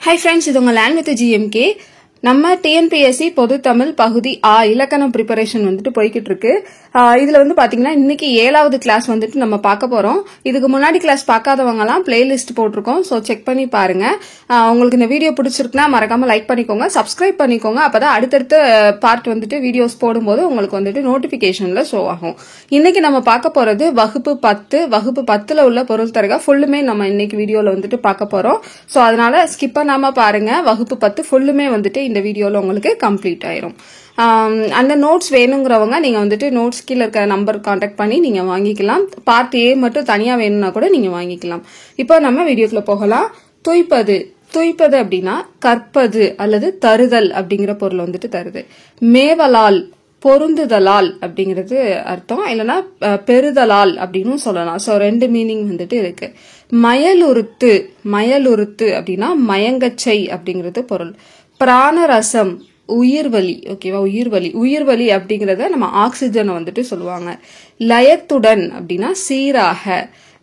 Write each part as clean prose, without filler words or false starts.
Hi friends, இது உங்க land with GMK. நம்ம டிஎன்பிஎஸ்சி பொது தமிழ் பகுதி ஆ இலக்கணம் ப்ரிப்பரேஷன் வந்துட்டு போய்கிட்டு இருக்கு. இதுல வந்து பாத்தீங்கன்னா இன்னைக்கு 7வது கிளாஸ் வந்துட்டு நம்ம பார்க்க போறோம். இதுக்கு முன்னாடி கிளாஸ் பார்க்காதவங்க எல்லாம் பிளேலிஸ்ட் போட்டிருக்கோம், சோ செக் பண்ணி பாருங்க. உங்களுக்கு இந்த வீடியோ பிடிச்சிருக்குன்னா மறக்காம லைக் பண்ணிக்கோங்க, சப்ஸ்கிரைப் பண்ணிக்கோங்க. அப்பதான் அடுத்தடுத்த பார்ட் வந்துட்டு வீடியோஸ் போடும்போது உங்களுக்கு வந்துட்டு நோட்டிபிகேஷன்ல ஷோ ஆகும். இன்னைக்கு நம்ம பார்க்க போறது வகுப்பு 10. வகுப்பு 10ல உள்ள பொருள் தரகா ஃபுல்லுமே நம்ம இன்னைக்கு வீடியோல வந்துட்டு பார்க்க போறோம். சோ அதனால ஸ்கிப் பண்ணாம பாருங்க. வகுப்பு 10 ஃபுல்லுமே வந்துட்டு இந்த வீடியோல உங்களுக்கு கம்ப்ளீட் ஆயிரும். அந்த நோட்ஸ் வேணுங்கிறவங்க நீங்க வந்துட்டு நோட்ஸ் கீழ இருக்க நம்பர் கான்டாக்ட் பண்ணி நீங்க வாங்கிக்கலாம். பார்ட் ஏ மட்டும் தனியா வேணும்னா கூட நீங்க வாங்கிக்கலாம். இப்போ நம்ம வீடியோக்குள்ள போகலாம். துய்ப்பது துய்ப்பது அப்படின்னா கற்பது அல்லது தருதல் அப்படிங்கிற பொருள் வந்துட்டு தருது. மேவலால் பொருந்துதலால் அப்படிங்கிறது அர்த்தம், இல்லைன்னா பெறுதலால் அப்படின்னு சொல்லலாம். சோ ரெண்டு மீனிங் வந்துட்டு இருக்கு. மயலுறுத்து மயலுறுத்து அப்படின்னா மயங்கச்சை அப்படிங்கிறது பொருள். பிராணரசம் உயிர்வலி, ஓகேவா, உயிர்வலி. உயிர்வலி அப்படிங்கறத நம்ம ஆக்சிஜனை வந்துட்டு சொல்லுவாங்க. லயத்துடன் அப்படின்னா சீராக.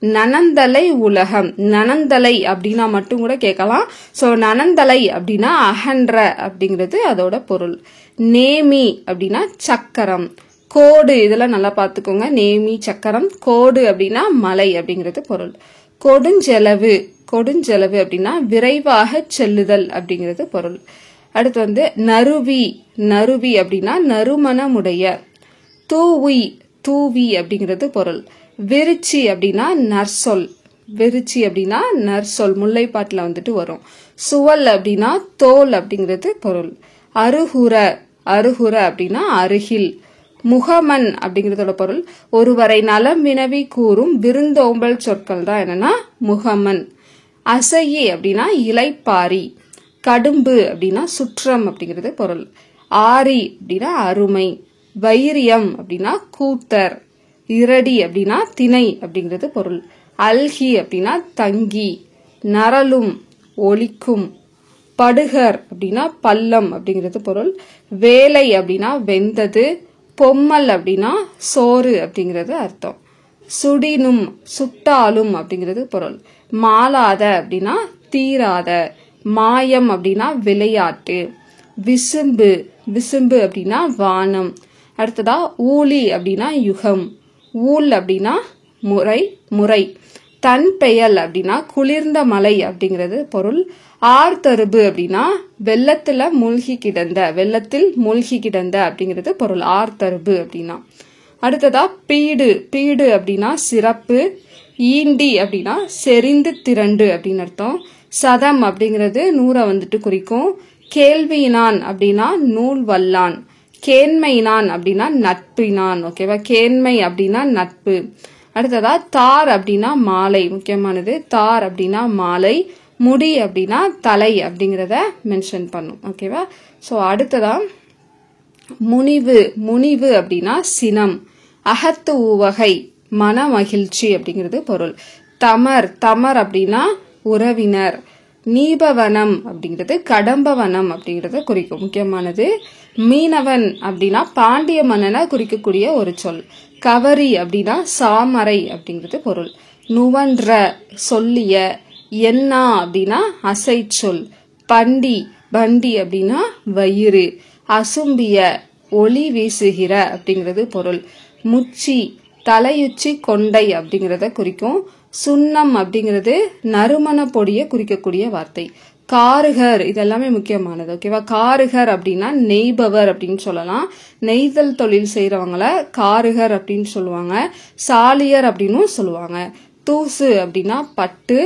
நனந்தலை உலகம், நனந்தலை அப்படின்னா மட்டும் கூட கேட்கலாம். சோ நனந்தலை அப்படின்னா அகன்ற அப்படிங்கிறது அதோட பொருள். நேமி அப்படின்னா சக்கரம். கோடு, இதெல்லாம் நல்லா பாத்துக்கோங்க. நேமி சக்கரம். கோடு அப்படின்னா மலை அப்படிங்கிறது பொருள். கொடுஞ்செலவு கொடுஞ்செலவு அப்படின்னா விரைவாக செல்லுதல் அப்படிங்கிறது பொருள். அடுத்து வந்து நறுவி நறுவி அப்படின்னா நறுமணமுடைய. தூவி தூவி அப்படிங்கிறது பொருள். விருச்சி அப்படின்னா நற்சொல். விருச்சி அப்படின்னா நற்சொல், முல்லைப்பாட்டுல வந்துட்டு வரும். சுவல் அப்படின்னா தோல் அப்படிங்கிறது பொருள். அருகுர அருகுர அப்படின்னா அருகில். முகமன் அப்படிங்கறதோட பொருள் ஒருவரை நலம் வினவி கூறும் விருந்தோம்பல் சொற்கள் தான் என்னன்னா முகமன். அசையி அப்படின்னா இலைப்பாரி. கடும்பு அப்படின்னா சுற்றம் அப்படிங்கிறது பொருள். ஆரி அப்படின்னா அருமை. வைரியம் அப்படின்னா கூத்தர். இரடி அப்படின்னா திணை அப்படிங்கிறது பொருள். அல்கி அப்படின்னா தங்கி. நரலும் ஒலிக்கும். படுகர் அப்படின்னா பள்ளம் அப்படிங்கிறது பொருள். வேலை அப்படின்னா வெந்தது. பொம்மல் அப்படின்னா சோறு அப்படிங்கிறது அர்த்தம். சுடினும் சுட்டாலும் அப்படிங்கிறது பொருள். மாளாத அப்படின்னா தீராத. மாயம் அப்படின்னா விளையாட்டு. விசும்பு விசும்பு அப்படின்னா வானம். அடுத்ததா ஊழி அப்படின்னா யுகம். ஊழ் அப்படின்னா முறை முறை. தன் பெயல் அப்படின்னா குளிர்ந்த மலை அப்படிங்கிறது பொருள். ஆர்த்தருபு அப்படின்னா வெள்ளத்துல மூழ்கி கிடந்த, வெள்ளத்தில் மூழ்கி கிடந்த அப்படிங்கிறது பொருள். ஆர்த்தருபு அப்படின்னா. அடுத்ததா பீடு பீடு அப்படின்னா சிறப்பு. ஈண்டி அப்படின்னா செறிந்து திரண்டு அப்படின்னு அர்த்தம். சதம் அப்படிங்கிறது 100 வந்துட்டு குறிக்கும். கேள்வியினான் அப்படின்னா நூல் வல்லான். கேண்மையினான் அப்படின்னா நட்பினான், ஓகேவா. கேண்மை அப்படின்னா நட்பு. அடுத்ததா தார் அப்படின்னா மாலை, முக்கியமானது. தார் அப்படின்னா மாலை. முடி அப்படின்னா தலை அப்படிங்கறத மென்ஷன் பண்ணும், ஓகேவா. சோ அடுத்ததா முனிவு முனிவு அப்படின்னா சினம். அகத்து உவகை மன மகிழ்ச்சி அப்படிங்கிறது பொருள். தமர் தமர் அப்படின்னா உறவினர். நீபவனம் அப்படிங்கிறது கடம்பவனம் அப்படிங்கறத குறிக்கும், முக்கியமானது. மீனவன் அப்படின்னா பாண்டிய மன்னனை குறிக்கக்கூடிய ஒரு சொல். கவரி அப்படின்னா சாமரை அப்படிங்கிறது பொருள். நுவன்ற சொல்லிய. என்னா அப்படின்னா அசை சொல். பண்டி பண்டி அப்படின்னா வயிறு. அசும்பிய ஒளி வீசுகிற அப்படிங்கிறது பொருள். முச்சி தலையுச்சி கொண்டை அப்படிங்கறத குறிக்கும். சுண்ணம் அப்படிங்கிறது நறுமண பொடியை குறிக்கக்கூடிய வார்த்தை. காருகர் இதெல்லாமே முக்கியமானது, ஓகேவா. காருகர் அப்படின்னா நெய்பவர் அப்படின்னு சொல்லலாம். நெய்தல் தொழில் செய்யறவங்கள காருகர் அப்படின்னு சொல்லுவாங்க. சாலியர் அப்படின்னு சொல்லுவாங்க. தூசு அப்படின்னா பட்டு.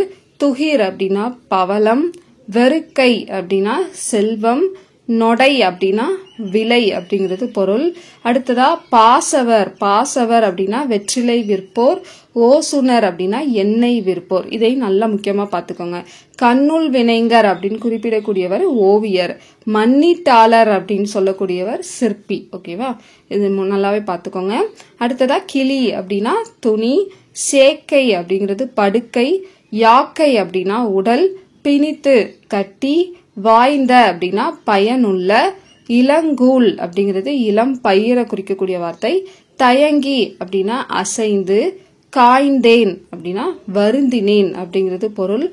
துகிர் அப்படின்னா பவளம். வெறுக்கை அப்படின்னா செல்வம். நொடை அப்படின்னா விலை அப்படிங்கிறது பொருள். அடுத்ததா பாசவர் பாசவர் அப்படின்னா வெற்றிலை விற்போர். ஓசுனர் அப்படின்னா எண்ணெய் விற்போர். இதை நல்லா முக்கியமா பாத்துக்கோங்க. கண்ணுள் வினைங்கர் அப்படின்னு குறிப்பிடக்கூடியவர் ஓவியர். மண்ணீட்டாளர் அப்படின்னு சொல்லக்கூடியவர் சிற்பி, ஓகேவா. இது நல்லாவே பாத்துக்கோங்க. அடுத்ததா கிளி அப்படின்னா துணி. சேக்கை அப்படிங்கிறது படுக்கை. யாக்கை அப்படின்னா உடல். பிணித்து கட்டி. வாய்ந்த அப்படின்னா பயனுள்ள. இளங்கூல் அப்படிங்கிறது இளம் பயிரை குறிக்கக்கூடிய வார்த்தை. தயங்கி அப்படின்னா அசைந்து. காய்ந்தேன் அப்படின்னா வருந்தினேன் அப்படிங்கிறது பொருள்.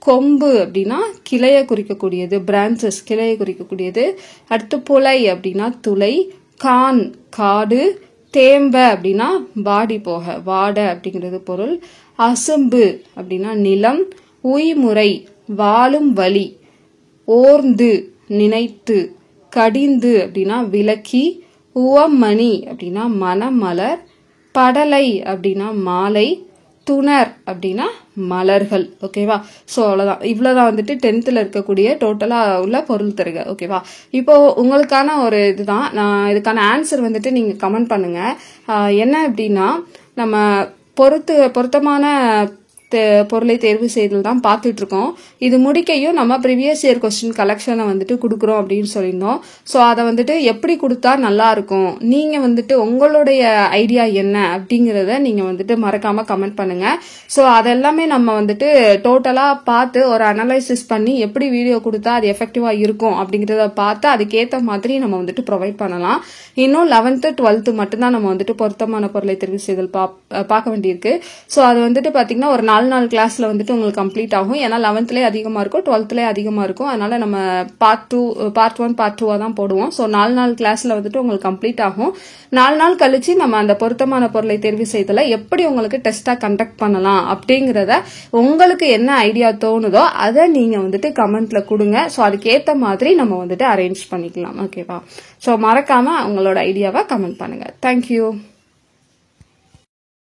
கொம்பு அப்படின்னா கிளையை குறிக்கக்கூடியது, பிரான்சஸ் கிளையை குறிக்கக்கூடியது. அடுத்து புலை அப்படின்னா துளை, கான் காடு, தேம்ப அப்படின்னா வாடி போக, வாட அப்படிங்கிறது பொருள். அசும்பு அப்படின்னா நிலம், உய்முறை வாழும் வழி, ஓர்ந்து நினைத்து, கடிந்து அப்படின்னா விளக்கி, உவமணி அப்படின்னா மணமலர், படலை அப்படின்னா மாலை, துணர் அப்படின்னா மலர்கள். ஓகேவா? ஸோ அவ்வளோதான், இவ்வளோதான் வந்துட்டு 10th இருக்கக்கூடிய டோட்டலாக உள்ள பொருள் தருக. ஓகேவா? இப்போ உங்களுக்கான ஒரு இதுதான், நான் இதுக்கான ஆன்சர் வந்துட்டு நீங்கள் கமெண்ட் பண்ணுங்க. என்ன அப்படின்னா, நம்ம பொருத்தமான பொருளை தேர்வு செய்தல் தான் பார்த்துட்டு இருக்கோம். இது முடிக்கையும் நம்ம ப்ரீவியஸ் இயர் கொஸ்டின் கலெக்ஷனை வந்துட்டு கொடுக்குறோம் அப்படின்னு சொல்லியிருந்தோம். ஸோ அதை வந்துட்டு எப்படி கொடுத்தா நல்லா இருக்கும், நீங்க வந்துட்டு உங்களுடைய ஐடியா என்ன அப்படிங்கிறத நீங்க வந்துட்டு மறக்காம கமெண்ட் பண்ணுங்க. ஸோ அதெல்லாமே நம்ம வந்துட்டு டோட்டலா பார்த்து ஒரு அனலைசிஸ் பண்ணி எப்படி வீடியோ கொடுத்தா அது எஃபெக்டிவா இருக்கும் அப்படிங்கிறத பார்த்து அதுக்கேற்ற மாதிரி நம்ம வந்துட்டு ப்ரொவைட் பண்ணலாம். இன்னும் 11th 12th மட்டும்தான் நம்ம வந்துட்டு பொருத்தமான பொருளை தேர்வு செய்தல் பார்க்க வேண்டியிருக்கு. ஸோ அது வந்துட்டு பாத்தீங்கன்னா ஒரு 4 நாள் கிளாஸ்ல வந்துட்டு உங்களுக்கு கம்ப்ளீட் ஆகும். ஏன்னா 11th அதிகமா இருக்கும், 12th அதிகமா இருக்கும். அதனால நம்ம பார்ட் 1 பார்ட் 2 தான் போடுவோம். ஸோ 4 நாள் கிளாஸ்ல வந்துட்டு உங்களுக்கு கம்ப்ளீட் ஆகும். 4 நாள் கழிச்சு நம்ம அந்த பொருத்தமான பொருளை தேர்வு செய்தல எப்படி உங்களுக்கு டெஸ்டா கண்டக்ட் பண்ணலாம் அப்படிங்கறத உங்களுக்கு என்ன ஐடியா தோணுதோ அதை நீங்க வந்துட்டு கமெண்ட்ல கொடுங்க. ஸோ அதுக்கேற்ற மாதிரி நம்ம வந்துட்டு அரேஞ்ச் பண்ணிக்கலாம். ஓகேவா? ஸோ மறக்காம உங்களோட ஐடியாவை கமெண்ட் பண்ணுங்க. தேங்க்யூ.